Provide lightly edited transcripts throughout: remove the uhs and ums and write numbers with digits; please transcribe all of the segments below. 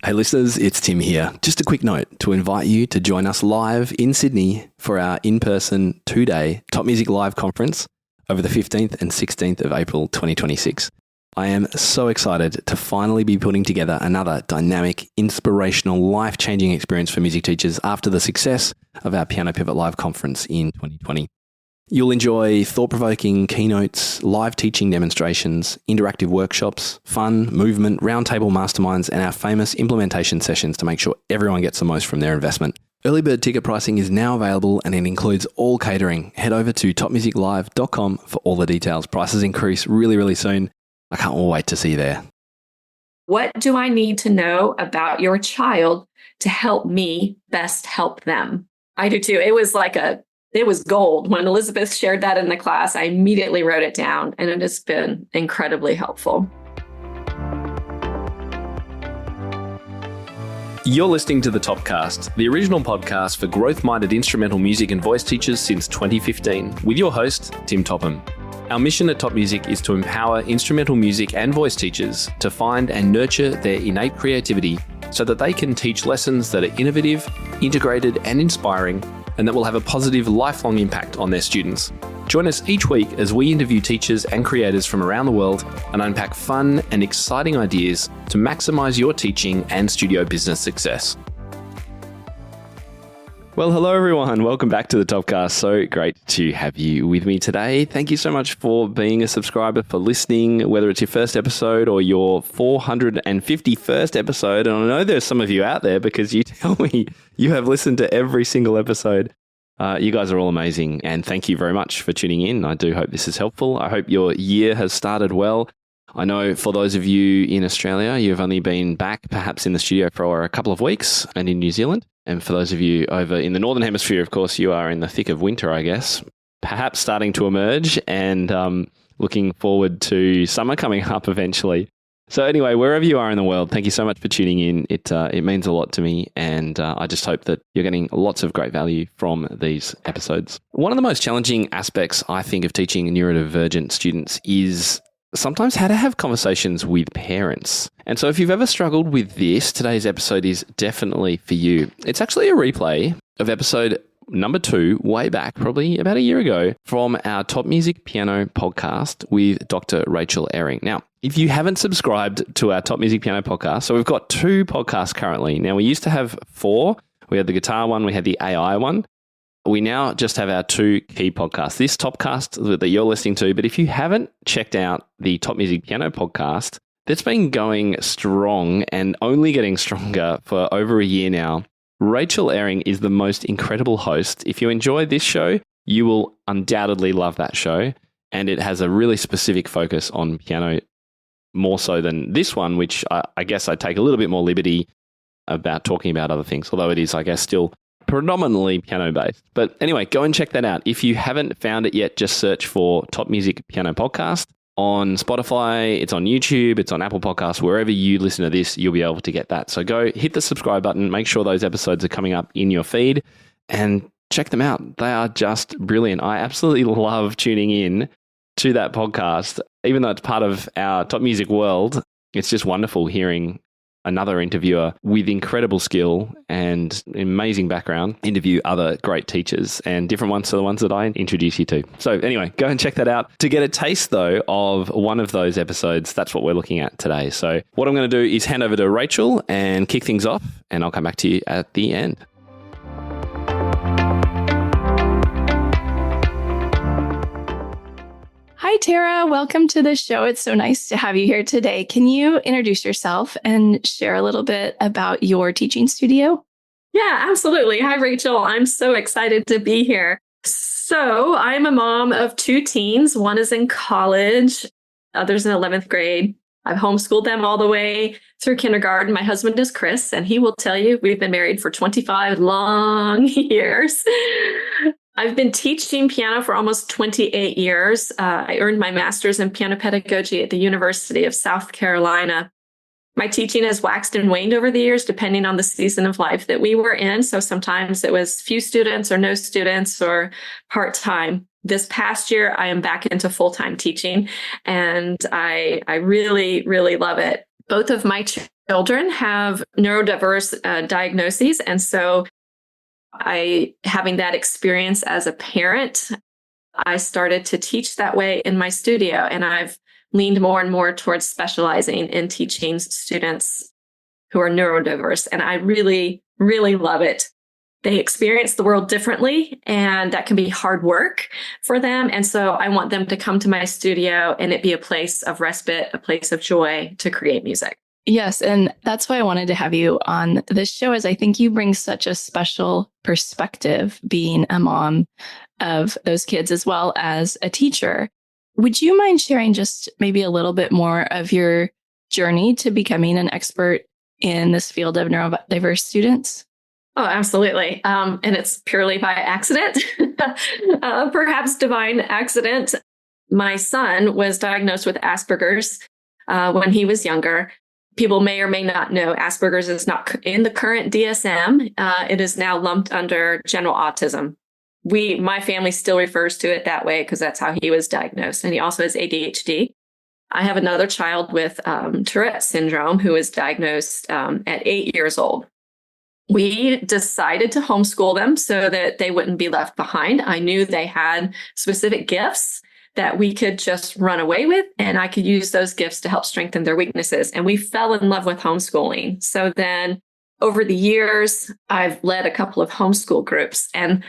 Hey listeners, it's Tim here. Just a quick note to invite you to join us live in Sydney for our in-person 2-day Top Music Live conference over the 15th and 16th of April 2026. I am so excited to finally be putting together another dynamic, inspirational, life-changing experience for music teachers after the success of our Piano Pivot Live conference in 2020. You'll enjoy thought-provoking keynotes, live teaching demonstrations, interactive workshops, fun, movement, roundtable masterminds, and our famous implementation sessions to make sure everyone gets the most from their investment. Early bird ticket pricing is now available and it includes all catering. Head over to topmusiclive.com for all the details. Prices increase really soon. I can't wait to see you there. What do I need to know about your child to help me best help them? I do too. It was gold. When Elizabeth shared that in the class, I immediately wrote it down, and it has been incredibly helpful. You're listening to the Topcast, the original podcast for growth-minded instrumental music and voice teachers since 2015, with your host, Tim Topham. Our mission at Top Music is to empower instrumental music and voice teachers to find and nurture their innate creativity so that they can teach lessons that are innovative, integrated, and inspiring, and that will have a positive lifelong impact on their students. Join us each week as we interview teachers and creators from around the world and unpack fun and exciting ideas to maximize your teaching and studio business success. Well, hello everyone. Welcome back to the Topcast. So great to have you with me today. Thank you so much for being a subscriber, for listening, whether it's your first episode or your 451st episode. And I know there's some of you out there because you tell me you have listened to every single episode. You guys are all amazing. And thank you very much for tuning in. I do hope this is helpful. I hope your year has started well. I know for those of you in Australia, you've only been back perhaps in the studio for a couple of weeks, and in New Zealand. And for those of you over in the Northern Hemisphere, of course, you are in the thick of winter, I guess, perhaps starting to emerge and looking forward to summer coming up eventually. So anyway, wherever you are in the world, thank you so much for tuning in. It means a lot to me, and I just hope that you're getting lots of great value from these episodes. One of the most challenging aspects, I think, of teaching neurodivergent students is sometimes how to have conversations with parents. And so if you've ever struggled with this, today's episode is definitely for you. It's actually a replay of episode number 2, way back, probably about a year ago, from our Top Music Piano Podcast with Dr. Rachel Ehring. Now, if you haven't subscribed to our Top Music Piano Podcast, so we've got 2 podcasts currently. Now, we used to have 4. We had the guitar one, we had the AI one. We now just have our 2 key podcasts. This Topcast that you're listening to, but if you haven't checked out the Top Music Piano Podcast, that's been going strong and only getting stronger for over a year now. Rachel Ehring is the most incredible host. If you enjoy this show, you will undoubtedly love that show. And it has a really specific focus on piano, more so than this one, which I guess I take a little bit more liberty about talking about other things, although it is, I guess, still predominantly piano-based. But anyway, go and check that out. If you haven't found it yet, just search for Top Music Piano Podcast on Spotify. It's on YouTube. It's on Apple Podcasts. Wherever you listen to this, you'll be able to get that. So go hit the subscribe button. Make sure those episodes are coming up in your feed and check them out. They are just brilliant. I absolutely love tuning in to that podcast. Even though it's part of our Top Music world, it's just wonderful hearing another interviewer with incredible skill and amazing background interview other great teachers, and different ones to the ones that I introduce you to. So anyway, go and check that out. To get a taste though of one of those episodes, that's what we're looking at today. So what I'm going to do is hand over to Rachel and kick things off, and I'll come back to you at the end. Hi, Tara. Welcome to the show. It's so nice to have you here today. Can you introduce yourself and share a little bit about your teaching studio? Yeah, absolutely. Hi, Rachel. I'm so excited to be here. So I'm a mom of 2 teens. One is in college, other's in 11th grade. I've homeschooled them all the way through kindergarten. My husband is Chris, and he will tell you we've been married for 25 long years. I've been teaching piano for almost 28 years. I earned my master's in piano pedagogy at the University of South Carolina. My teaching has waxed and waned over the years, depending on the season of life that we were in. So sometimes it was few students or no students or part-time. This past year, I am back into full-time teaching, and I really, really love it. Both of my children have neurodiverse diagnoses. And so having that experience as a parent, I started to teach that way in my studio. And I've leaned more and more towards specializing in teaching students who are neurodiverse. And I really, really love it. They experience the world differently, and that can be hard work for them. And so I want them to come to my studio and it be a place of respite, a place of joy to create music. Yes. And that's why I wanted to have you on this show, is I think you bring such a special perspective being a mom of those kids as well as a teacher. Would you mind sharing just maybe a little bit more of your journey to becoming an expert in this field of neurodiverse students? Oh, absolutely. And it's purely by accident, perhaps divine accident. My son was diagnosed with Asperger's when he was younger. People may or may not know Asperger's is not in the current DSM. It is now lumped under general autism. My family still refers to it that way because that's how he was diagnosed. And he also has ADHD. I have another child with Tourette syndrome who was diagnosed at 8 years old. We decided to homeschool them so that they wouldn't be left behind. I knew they had specific gifts that we could just run away with, and I could use those gifts to help strengthen their weaknesses. And we fell in love with homeschooling. So then over the years, I've led a couple of homeschool groups, and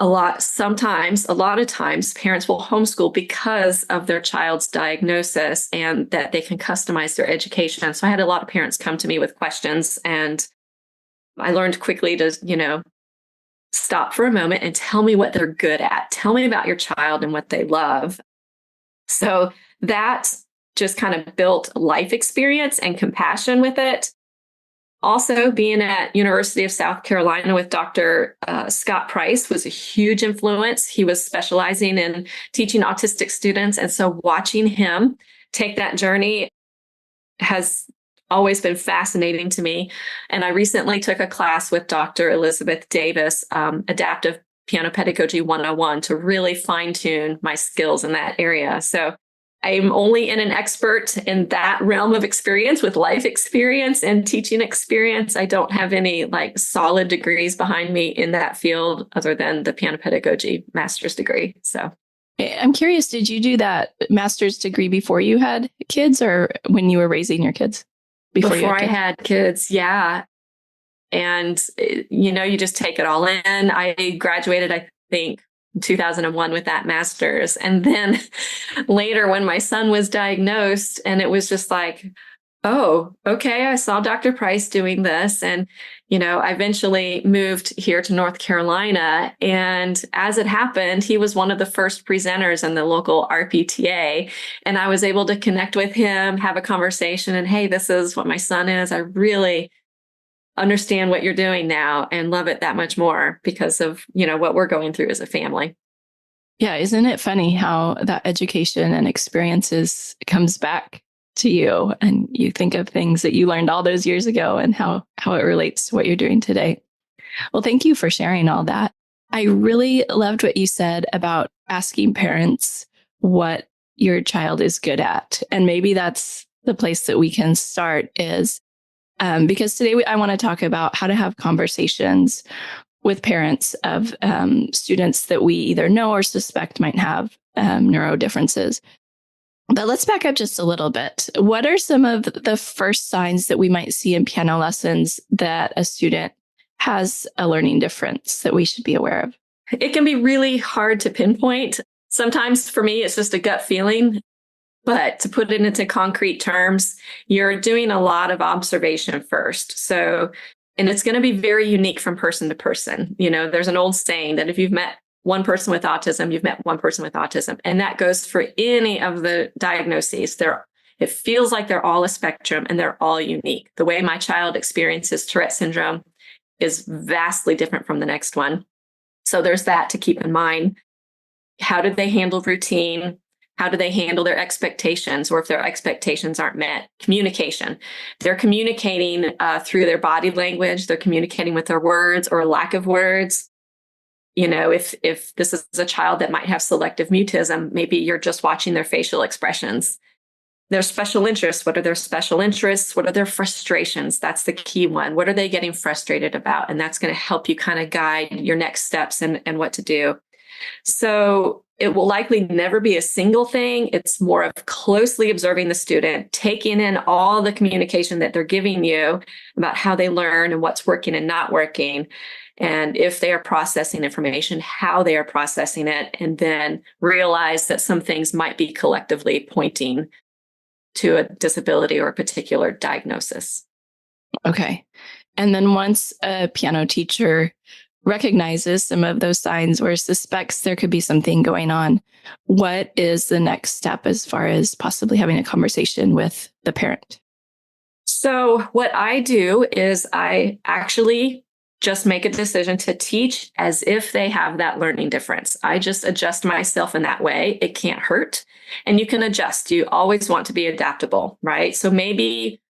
a lot of times parents will homeschool because of their child's diagnosis and that they can customize their education. So I had a lot of parents come to me with questions, and I learned quickly to, stop for a moment and tell me what they're good at. Tell me about your child and what they love. So that just kind of built life experience and compassion with it. Also, being at University of South Carolina with Dr. Scott Price was a huge influence. He was specializing in teaching autistic students. And so watching him take that journey has always been fascinating to me. And I recently took a class with Dr. Elizabeth Davis, Adaptive Piano Pedagogy 101, to really fine tune my skills in that area. So I'm only an expert in that realm of experience with life experience and teaching experience. I don't have any solid degrees behind me in that field other than the piano pedagogy master's degree. So I'm curious, did you do that master's degree before you had kids or when you were raising your kids? Before I had kids, yeah. And, you just take it all in. I graduated, I think, in 2001 with that master's. And then later when my son was diagnosed, and it was just like, oh, okay, I saw Dr. Price doing this. And, I eventually moved here to North Carolina. And as it happened, he was one of the first presenters in the local RPTA. And I was able to connect with him, have a conversation, and hey, this is what my son is. I really understand what you're doing now and love it that much more because of, what we're going through as a family. Yeah. Isn't it funny how that education and experiences comes back to you and you think of things that you learned all those years ago and how it relates to what you're doing today? Well, thank you for sharing all that. I really loved what you said about asking parents what your child is good at. And maybe that's the place that we can start is because today I want to talk about how to have conversations with parents of students that we either know or suspect might have neuro differences. But let's back up just a little bit. What are some of the first signs that we might see in piano lessons that a student has a learning difference that we should be aware of? It can be really hard to pinpoint. Sometimes for me, it's just a gut feeling. But to put it into concrete terms, you're doing a lot of observation first. So, and it's going to be very unique from person to person. There's an old saying that if you've met one person with autism, you've met one person with autism. And that goes for any of the diagnoses. It feels like they're all a spectrum and they're all unique. The way my child experiences Tourette syndrome is vastly different from the next one. So there's that to keep in mind. How did they handle routine? How do they handle their expectations? Or if their expectations aren't met, communication. They're communicating through their body language. They're communicating with their words or lack of words. If this is a child that might have selective mutism, maybe you're just watching their facial expressions. Their special interests. What are their special interests? What are their frustrations? That's the key one. What are they getting frustrated about? And that's going to help you kind of guide your next steps and what to do. So it will likely never be a single thing. It's more of closely observing the student, taking in all the communication that they're giving you about how they learn and what's working and not working. And if they are processing information, how they are processing it, and then realize that some things might be collectively pointing to a disability or a particular diagnosis. Okay. And then once a piano teacher recognizes some of those signs or suspects there could be something going on, what is the next step as far as possibly having a conversation with the parent? So what I do is I actually just make a decision to teach as if they have that learning difference. I just adjust myself in that way. It can't hurt. And you can adjust. You always want to be adaptable, right? So maybe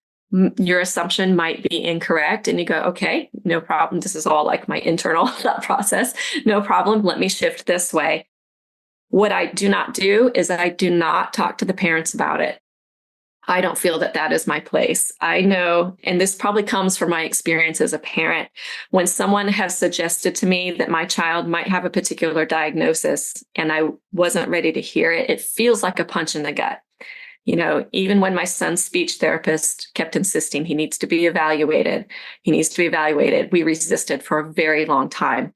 your assumption might be incorrect and you go, okay, no problem. This is all like my internal thought process. No problem. Let me shift this way. What I do not do is I do not talk to the parents about it. I don't feel that that is my place. I know, and this probably comes from my experience as a parent, when someone has suggested to me that my child might have a particular diagnosis and I wasn't ready to hear it, it feels like a punch in the gut. You know, even when my son's speech therapist kept insisting he needs to be evaluated, we resisted for a very long time.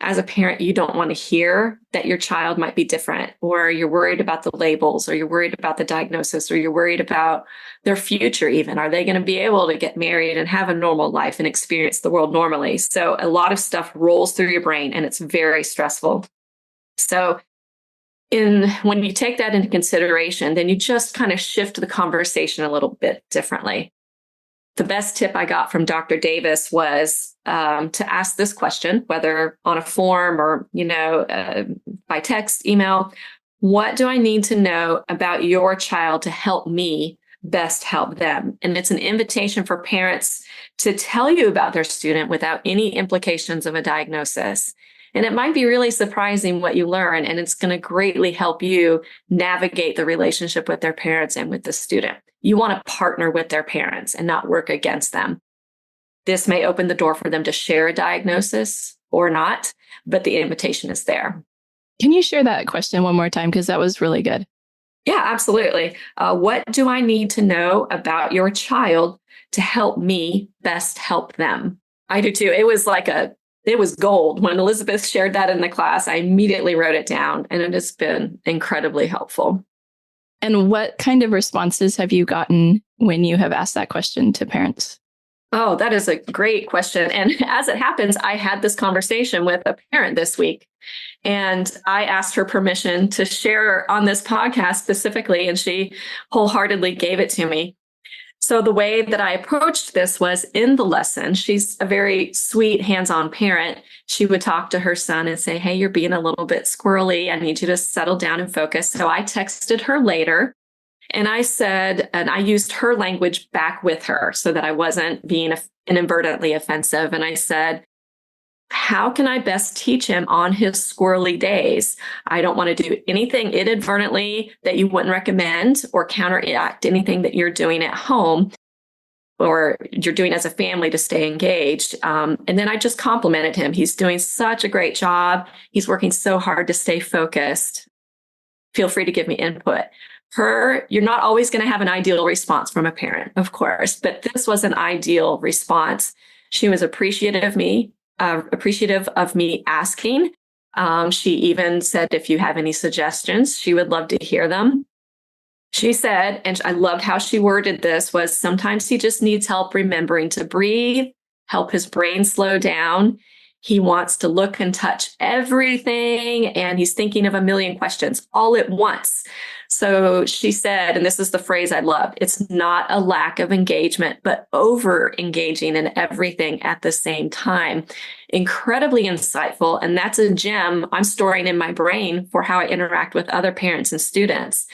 As a parent, you don't want to hear that your child might be different, or you're worried about the labels, or you're worried about the diagnosis, or you're worried about their future even. Are they going to be able to get married and have a normal life and experience the world normally? So a lot of stuff rolls through your brain and it's very stressful. So when you take that into consideration, then you just kind of shift the conversation a little bit differently. The best tip I got from Dr. Davis was to ask this question, whether on a form or, by text, email: what do I need to know about your child to help me best help them? And it's an invitation for parents to tell you about their student without any implications of a diagnosis. And it might be really surprising what you learn, and it's going to greatly help you navigate the relationship with their parents and with the student. You want to partner with their parents and not work against them. This may open the door for them to share a diagnosis or not, but the invitation is there. Can you share that question one more time? Because that was really good. Yeah, absolutely. What do I need to know about your child to help me best help them? I do too. It was gold. When Elizabeth shared that in the class, I immediately wrote it down, and it has been incredibly helpful. And what kind of responses have you gotten when you have asked that question to parents? Oh, that is a great question. And as it happens, I had this conversation with a parent this week, and I asked her permission to share on this podcast specifically, and she wholeheartedly gave it to me. So the way that I approached this was in the lesson. She's a very sweet, hands-on parent. She would talk to her son and say, hey, you're being a little bit squirrely. I need you to settle down and focus. So I texted her later and I said, and I used her language back with her so that I wasn't being inadvertently offensive. And I said, how can I best teach him on his squirrely days? I don't want to do anything inadvertently that you wouldn't recommend or counteract anything that you're doing at home or you're doing as a family to stay engaged. And then I just complimented him. He's doing such a great job. He's working so hard to stay focused. Feel free to give me input. You're not always going to have an ideal response from a parent, of course, but this was an ideal response. She was appreciative of me asking. She even said, if you have any suggestions, she would love to hear them. She said, and I loved how she worded this, was sometimes he just needs help remembering to breathe, help his brain slow down. He wants to look and touch everything, and he's thinking of a million questions all at once. So she said, and this is the phrase I loved, it's not a lack of engagement, but over engaging in everything at the same time. Incredibly insightful. And that's a gem I'm storing in my brain for how I interact with other parents and students.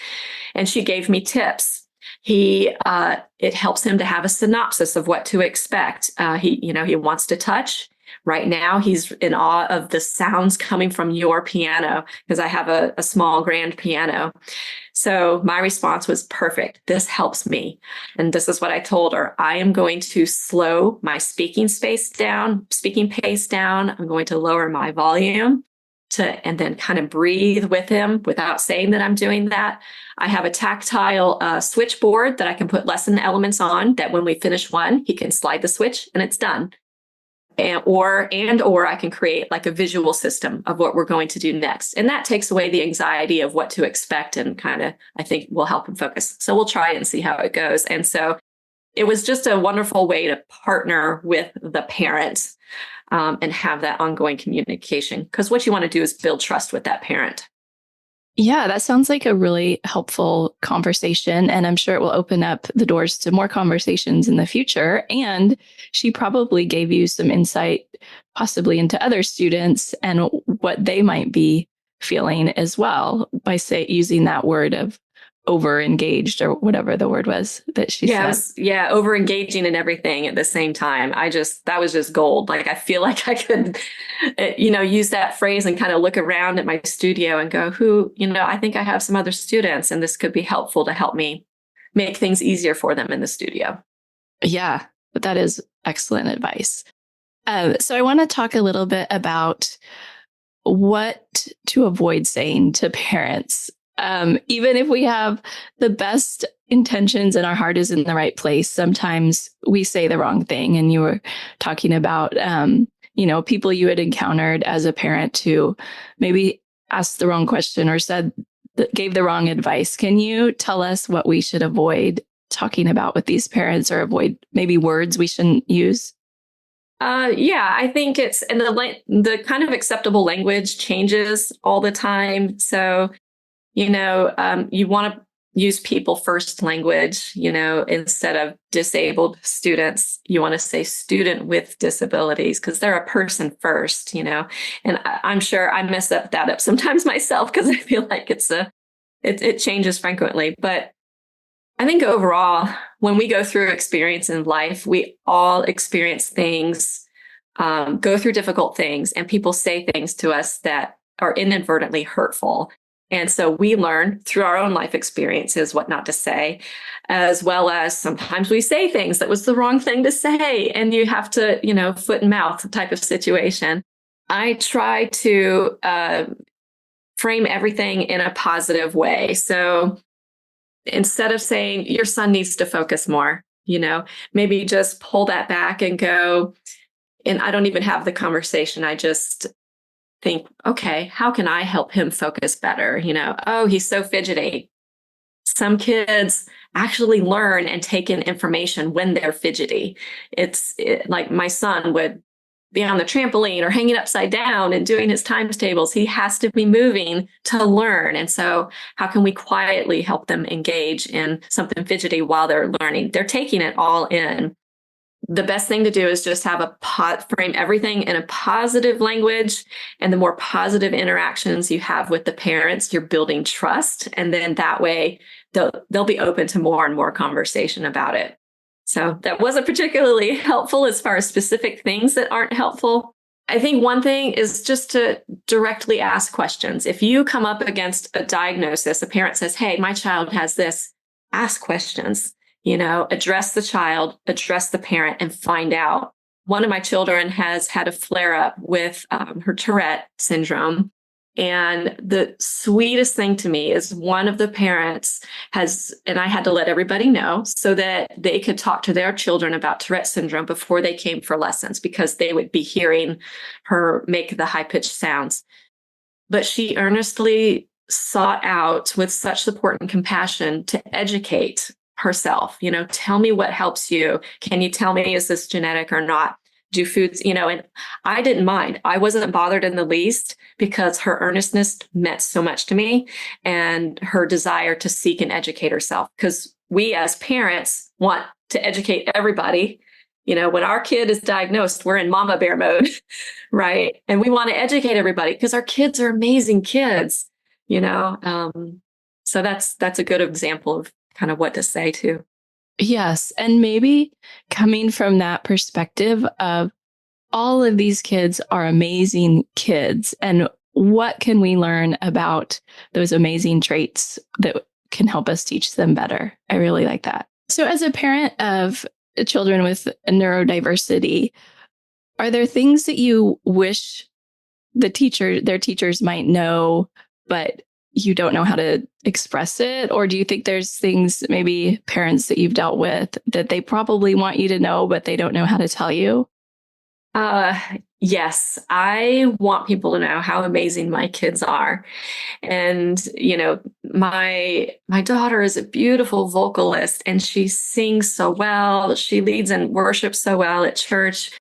And she gave me tips. It helps him to have a synopsis of what to expect. He wants to touch. Right now, he's in awe of the sounds coming from your piano because I have a small grand piano. So my response was perfect. This helps me. And this is what I told her. I am going to slow my speaking pace down. I'm going to lower my volume and then kind of breathe with him without saying that I'm doing that. I have a tactile switchboard that I can put lesson elements on that when we finish one, he can slide the switch and it's done. Or I can create like a visual system of what we're going to do next. And that takes away the anxiety of what to expect and kind of, I think, will help him focus. So we'll try it and see how it goes. And so it was just a wonderful way to partner with the parent and have that ongoing communication. Because what you want to do is build trust with that parent. Yeah, that sounds like a really helpful conversation. And I'm sure it will open up the doors to more conversations in the future. And she probably gave you some insight, possibly into other students and what they might be feeling as well by using that word of over engaged or whatever the word was that she said. Over engaging and everything at the same time. That was just gold. Like, I feel like I could, use that phrase and kind of look around at my studio and go, I think I have some other students and this could be helpful to help me make things easier for them in the studio. Yeah, but that is excellent advice. So I want to talk a little bit about what to avoid saying to parents. Even if we have the best intentions and our heart is in the right place, sometimes we say the wrong thing. And you were talking about, people you had encountered as a parent who maybe asked the wrong question or gave the wrong advice. Can you tell us what we should avoid talking about with these parents or avoid maybe words we shouldn't use? I think and the kind of acceptable language changes all the time. So, you want to use people first language, instead of disabled students, you want to say student with disabilities because they're a person first, and I'm sure I mess that up sometimes myself because I feel like it changes frequently. But I think overall, when we go through experience in life, we all experience things, go through difficult things, and people say things to us that are inadvertently hurtful. And so we learn through our own life experiences what not to say, as well as sometimes we say things that was the wrong thing to say. And you have to, foot and mouth type of situation. I try to frame everything in a positive way. So instead of saying your son needs to focus more, maybe just pull that back and go, and I don't even have the conversation. I just think, okay, how can I help him focus better? Oh, he's so fidgety. Some kids actually learn and take in information when they're fidgety. Like my son would be on the trampoline or hanging upside down and doing his times tables. He has to be moving to learn. And so how can we quietly help them engage in something fidgety while they're learning? They're taking it all in. The best thing to do is just have frame everything in a positive language. And the more positive interactions you have with the parents, you're building trust. And then that way they'll be open to more and more conversation about it. So that wasn't particularly helpful as far as specific things that aren't helpful. I think one thing is just to directly ask questions. If you come up against a diagnosis, a parent says, hey, my child has this, ask questions. Address the child, address the parent, and find out. One of my children has had a flare-up with her Tourette syndrome. And the sweetest thing to me is one of the parents and I had to let everybody know so that they could talk to their children about Tourette syndrome before they came for lessons, because they would be hearing her make the high-pitched sounds. But she earnestly sought out, with such support and compassion, to educate herself. Tell me what helps you. Can you tell me, is this genetic or not? Do foods, and I didn't mind. I wasn't bothered in the least because her earnestness meant so much to me, and her desire to seek and educate herself. Because we as parents want to educate everybody. When our kid is diagnosed, we're in mama bear mode, right? And we want to educate everybody because our kids are amazing kids, So that's a good example of kind of what to say too. Yes. And maybe coming from that perspective of all of these kids are amazing kids. And what can we learn about those amazing traits that can help us teach them better? I really like that. So as a parent of children with neurodiversity, are there things that you wish their teachers might know, but you don't know how to express it? Or do you think there's things, maybe parents that you've dealt with, that they probably want you to know, but they don't know how to tell you? Yes, I want people to know how amazing my kids are. And, my daughter is a beautiful vocalist and she sings so well. She leads and worships so well at church.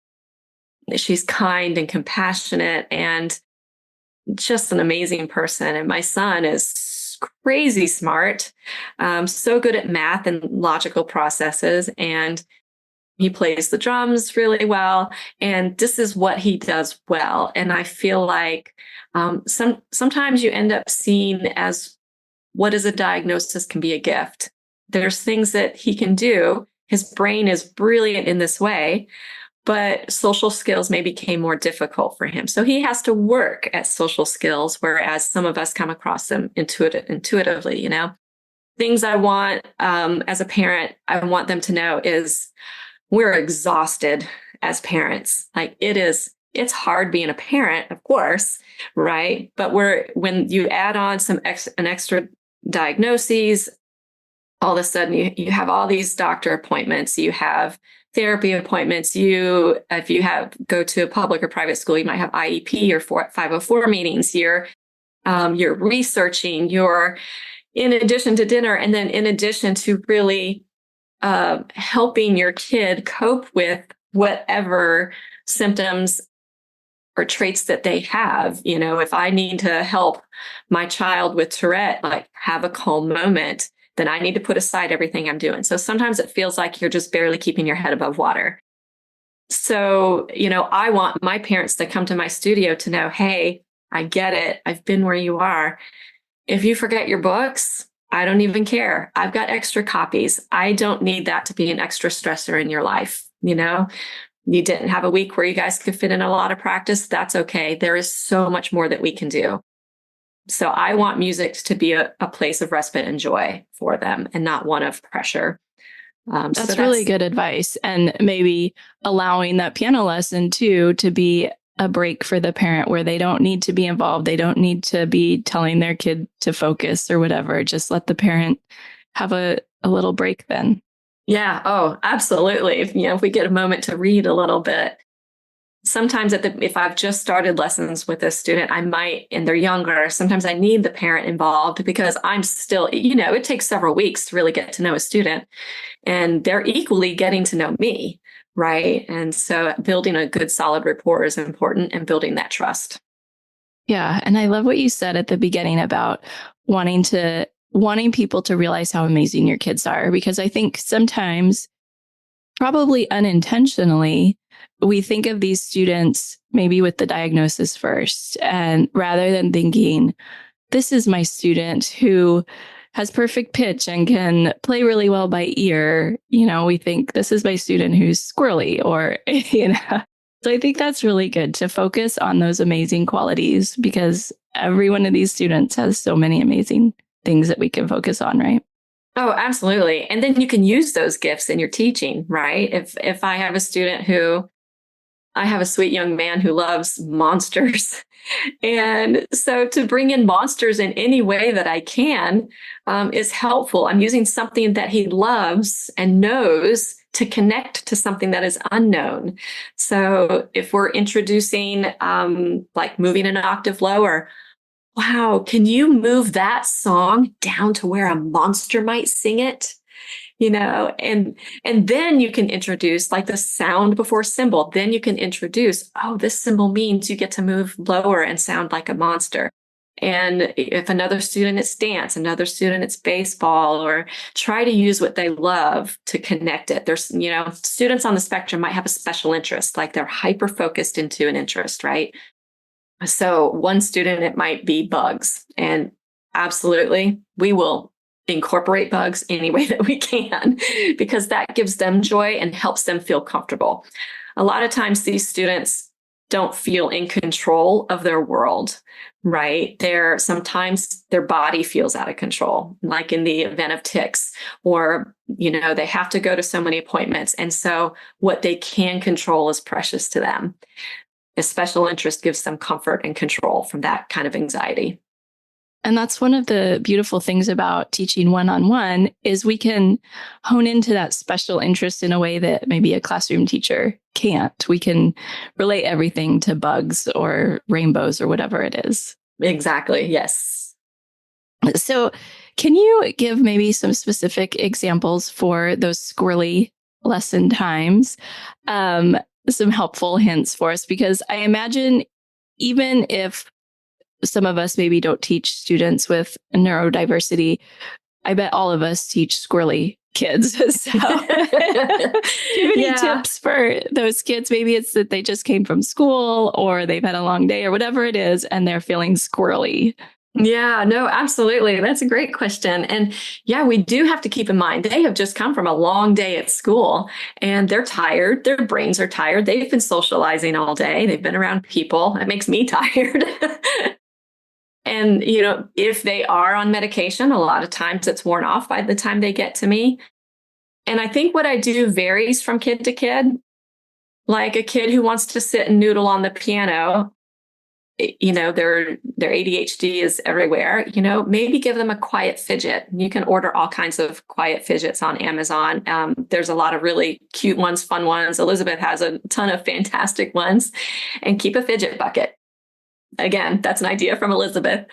She's kind and compassionate and just an amazing person. And my son is crazy smart, so good at math and logical processes. And he plays the drums really well. And this is what he does well. And I feel like sometimes you end up seeing as what is a diagnosis can be a gift. There's things that he can do. His brain is brilliant in this way, but social skills may become more difficult for him. So he has to work at social skills, whereas some of us come across them intuitively, Things I want as a parent, I want them to know is we're exhausted as parents. Like it's hard being a parent, of course, right? But when you add on an extra diagnoses, all of a sudden you have all these doctor appointments, you have therapy appointments. If you go to a public or private school, you might have IEP or 504 meetings. You're researching. You're in addition to dinner, and then in addition to really helping your kid cope with whatever symptoms or traits that they have. If I need to help my child with Tourette, like have a calm moment, then I need to put aside everything I'm doing. So sometimes it feels like you're just barely keeping your head above water. So, I want my parents to come to my studio to know, hey, I get it. I've been where you are. If you forget your books, I don't even care. I've got extra copies. I don't need that to be an extra stressor in your life. You didn't have a week where you guys could fit in a lot of practice. That's okay. There is so much more that we can do. So I want music to be a place of respite and joy for them and not one of pressure. That's really good advice. And maybe allowing that piano lesson too to be a break for the parent where they don't need to be involved. They don't need to be telling their kid to focus or whatever. Just let the parent have a little break then. Yeah. Oh, absolutely. If we get a moment to read a little bit. Sometimes if I've just started lessons with a student, I might, and they're younger, sometimes I need the parent involved because I'm still, it takes several weeks to really get to know a student and they're equally getting to know me. Right. And so building a good, solid rapport is important and building that trust. Yeah. And I love what you said at the beginning about wanting people to realize how amazing your kids are, because I think sometimes, probably unintentionally, we think of these students maybe with the diagnosis first. And rather than thinking, this is my student who has perfect pitch and can play really well by ear, we think this is my student who's squirrely or, So I think that's really good to focus on those amazing qualities because every one of these students has so many amazing things that we can focus on, right? Oh, absolutely. And then you can use those gifts in your teaching, right? If I have a student I have a sweet young man who loves monsters. And so to bring in monsters in any way that I can is helpful. I'm using something that he loves and knows to connect to something that is unknown. So if we're introducing like moving an octave lower, wow, can you move that song down to where a monster might sing it? And then you can introduce like the sound before symbol. Then you can introduce, this symbol means you get to move lower and sound like a monster. And if another student it's dance, another student it's baseball, or try to use what they love to connect it. There's, students on the spectrum might have a special interest, like they're hyper-focused into an interest, right? So one student, it might be bugs. And absolutely, we will incorporate bugs any way that we can because that gives them joy and helps them feel comfortable. a lot of times these students don't feel in control of their world, right? Sometimes their body feels out of control, like in the event of tics, or, they have to go to so many appointments. And so what they can control is precious to them. A special interest gives them comfort and control from that kind of anxiety. And that's one of the beautiful things about teaching one-on-one is we can hone into that special interest in a way that maybe a classroom teacher can't. We can relate everything to bugs or rainbows or whatever it is. Exactly. Yes. So can you give maybe some specific examples for those squirrely lesson times? Some helpful hints for us, because I imagine even if some of us maybe don't teach students with neurodiversity, I bet all of us teach squirrely kids. So do you have any tips for those kids? Maybe it's that they just came from school or they've had a long day or whatever it is, and they're feeling squirrely. Yeah, no, absolutely. That's a great question. And yeah, we do have to keep in mind, they have just come from a long day at school and they're tired. Their brains are tired. They've been socializing all day. They've been around people. That makes me tired. And, if they are on medication, a lot of times it's worn off by the time they get to me. And I think what I do varies from kid to kid. Like a kid who wants to sit and noodle on the piano, their ADHD is everywhere, maybe give them a quiet fidget. You can order all kinds of quiet fidgets on Amazon. There's a lot of really cute ones, fun ones. Elizabeth has a ton of fantastic ones. And keep a fidget bucket. Again, that's an idea from Elizabeth.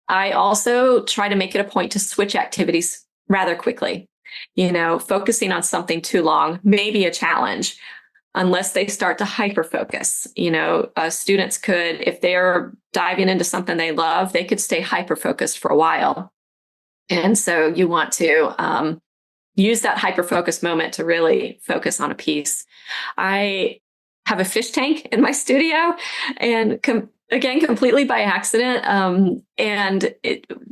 I also try to make it a point to switch activities rather quickly. Focusing on something too long may be a challenge unless they start to hyper-focus. Students could, if they're diving into something they love, they could stay hyper-focused for a while. And so you want to use that hyper-focus moment to really focus on a piece. I have a fish tank in my studio, and again, completely by accident.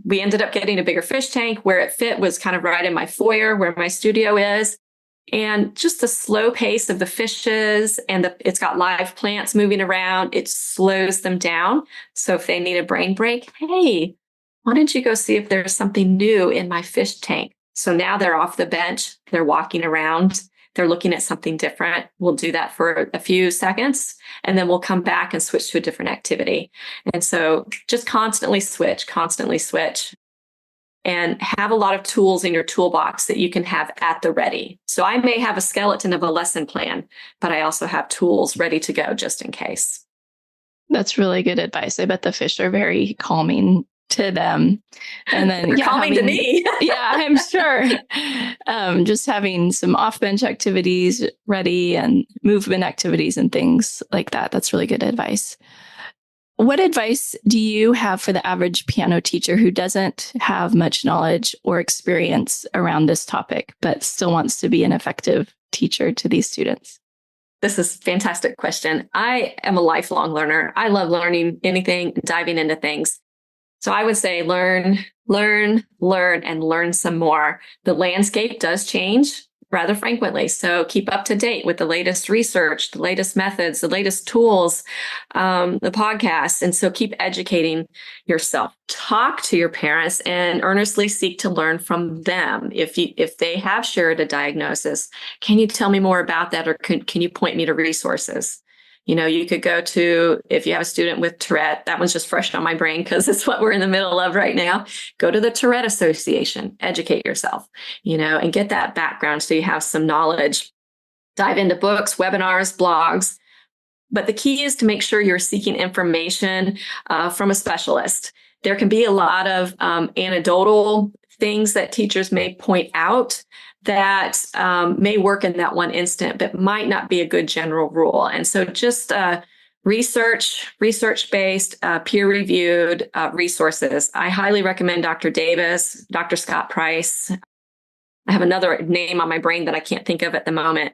We ended up getting a bigger fish tank. Where it fit was kind of right in my foyer where my studio is. And just the slow pace of the fishes and it's got live plants moving around, it slows them down. So if they need a brain break, hey, why don't you go see if there's something new in my fish tank? So now they're off the bench, they're walking around, they're looking at something different. We'll do that for a few seconds, and then we'll come back and switch to a different activity. And so just constantly switch, and have a lot of tools in your toolbox that you can have at the ready. So I may have a skeleton of a lesson plan, but I also have tools ready to go just in case. That's really good advice. I bet the fish are very calming to them. And then calming to me. Yeah, I'm sure. Just having some off-bench activities ready and movement activities and things like that. That's really good advice. What advice do you have for the average piano teacher who doesn't have much knowledge or experience around this topic, but still wants to be an effective teacher to these students? This is a fantastic question. I am a lifelong learner. I love learning anything, diving into things. So I would say learn, and learn some more. The landscape does change rather frequently. So keep up to date with the latest research, the latest methods, the latest tools, the podcasts. And so keep educating yourself. Talk to your parents and earnestly seek to learn from them. If they have shared a diagnosis, can you tell me more about that? Or can you point me to resources? You could go to, if you have a student with Tourette, that one's just fresh on my brain because it's what we're in the middle of right now. Go to the Tourette Association, educate yourself, and get that background so you have some knowledge. Dive into books, webinars, blogs. But the key is to make sure you're seeking information from a specialist. There can be a lot of anecdotal things that teachers may point out that may work in that one instant, but might not be a good general rule. And so just research-based, peer-reviewed resources. I highly recommend Dr. Davis, Dr. Scott Price. I have another name on my brain that I can't think of at the moment.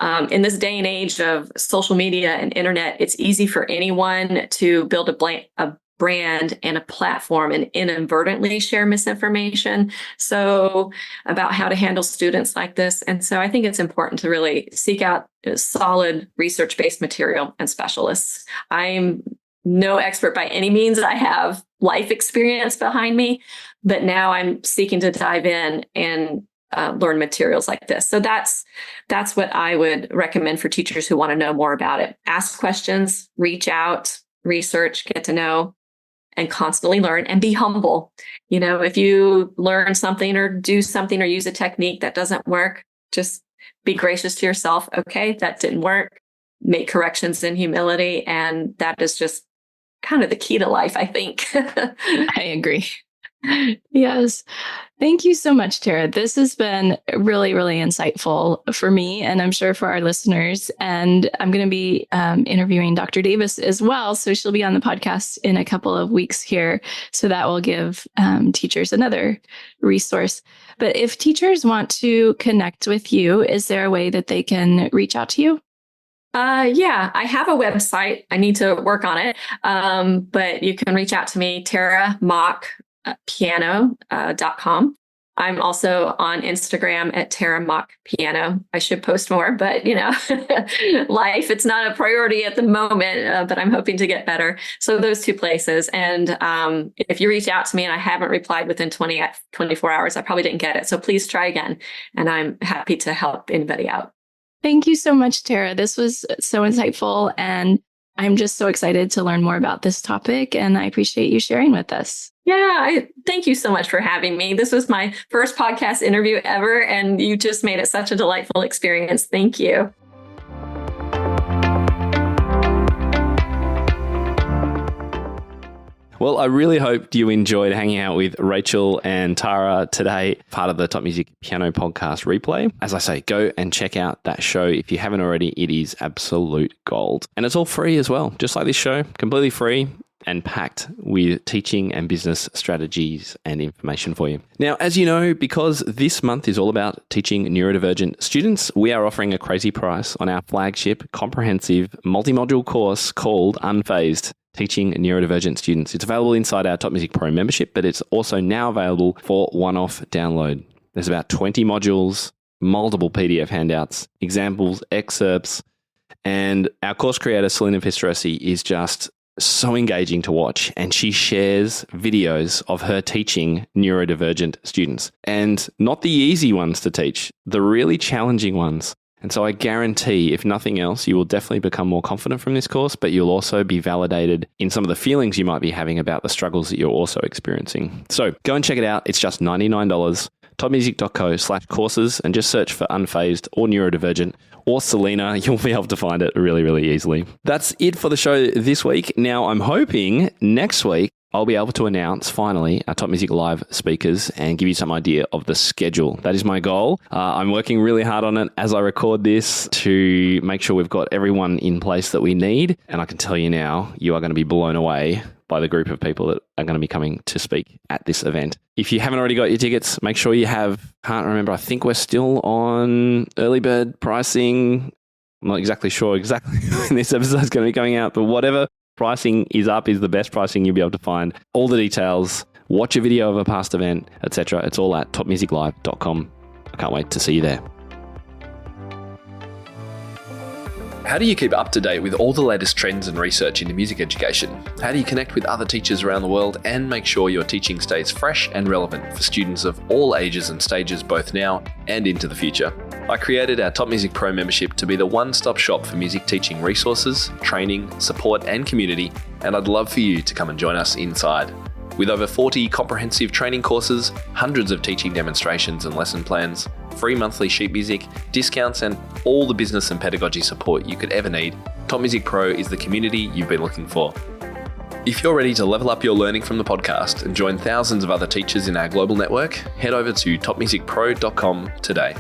In this day and age of social media and internet, it's easy for anyone to build a brand and a platform and inadvertently share misinformation. So about how to handle students like this. And so I think it's important to really seek out solid research-based material and specialists. I'm no expert by any means. I have life experience behind me, but now I'm seeking to dive in and learn materials like this. So that's what I would recommend for teachers who want to know more about it. Ask questions, reach out, research, get to know, and constantly learn and be humble. If you learn something or do something or use a technique that doesn't work, just be gracious to yourself. Okay, that didn't work. Make corrections in humility. And that is just kind of the key to life, I think. I agree. Yes. Thank you so much, Tara. This has been really, really insightful for me, and I'm sure for our listeners. And I'm going to be interviewing Dr. Davis as well. So she'll be on the podcast in a couple of weeks here. So that will give teachers another resource. But if teachers want to connect with you, is there a way that they can reach out to you? Yeah, I have a website. I need to work on it. But you can reach out to me, TaraMockPiano.com. I'm also on Instagram at TaraMockPiano. I should post more, but life, it's not a priority at the moment, but I'm hoping to get better. So those two places. And if you reach out to me and I haven't replied within 24 hours, I probably didn't get it. So please try again. And I'm happy to help anybody out. Thank you so much, Tara. This was so insightful, and I'm just so excited to learn more about this topic, and I appreciate you sharing with us. Yeah, thank you so much for having me. This was my first podcast interview ever, and you just made it such a delightful experience. Thank you. Well, I really hope you enjoyed hanging out with Rachel and Tara today, part of the Top Music Piano Podcast replay. As I say, go and check out that show. If you haven't already, it is absolute gold. And it's all free as well, just like this show, completely free and packed with teaching and business strategies and information for you. Now, as you know, because this month is all about teaching neurodivergent students, we are offering a crazy price on our flagship comprehensive multi-module course called Unfazed, Teaching Neurodivergent Students. It's available inside our Top Music Pro membership, but it's also now available for one-off download. There's about 20 modules, multiple PDF handouts, examples, excerpts, and our course creator, Selena Pistoresi, is just so engaging to watch, and she shares videos of her teaching neurodivergent students, and not the easy ones to teach, the really challenging ones. And so I guarantee, if nothing else, you will definitely become more confident from this course, but you'll also be validated in some of the feelings you might be having about the struggles that you're also experiencing. So go and check it out. It's just $99, topmusic.co/courses, and just search for Unfazed or Neurodivergent or Selena. You'll be able to find it really, really easily. That's it for the show this week. Now, I'm hoping next week I'll be able to announce finally our Top Music Live speakers and give you some idea of the schedule. That is my goal. I'm working really hard on it as I record this to make sure we've got everyone in place that we need. And I can tell you now, you are going to be blown away by the group of people that are going to be coming to speak at this event. If you haven't already got your tickets, make sure you have. Can't remember. I think we're still on early bird pricing. I'm not exactly sure exactly when this episode is going to be coming out, but whatever pricing is up is the best pricing you'll be able to find. All the details, watch a video of a past event, etc. It's all at topmusiclive.com. I can't wait to see you there. How do you keep up to date with all the latest trends and research into music education? How do you connect with other teachers around the world and make sure your teaching stays fresh and relevant for students of all ages and stages, both now and into the future? I created our Top Music Pro membership to be the one-stop shop for music teaching resources, training, support, and community, and I'd love for you to come and join us inside. With over 40 comprehensive training courses, hundreds of teaching demonstrations and lesson plans, free monthly sheet music, discounts, and all the business and pedagogy support you could ever need, Top Music Pro is the community you've been looking for. If you're ready to level up your learning from the podcast and join thousands of other teachers in our global network, head over to topmusicpro.com today.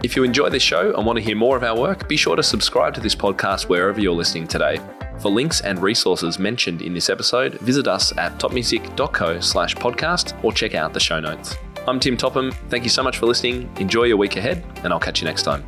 If you enjoy this show and want to hear more of our work, be sure to subscribe to this podcast wherever you're listening today. For links and resources mentioned in this episode, visit us at topmusic.co/podcast or check out the show notes. I'm Tim Topham. Thank you so much for listening. Enjoy your week ahead, and I'll catch you next time.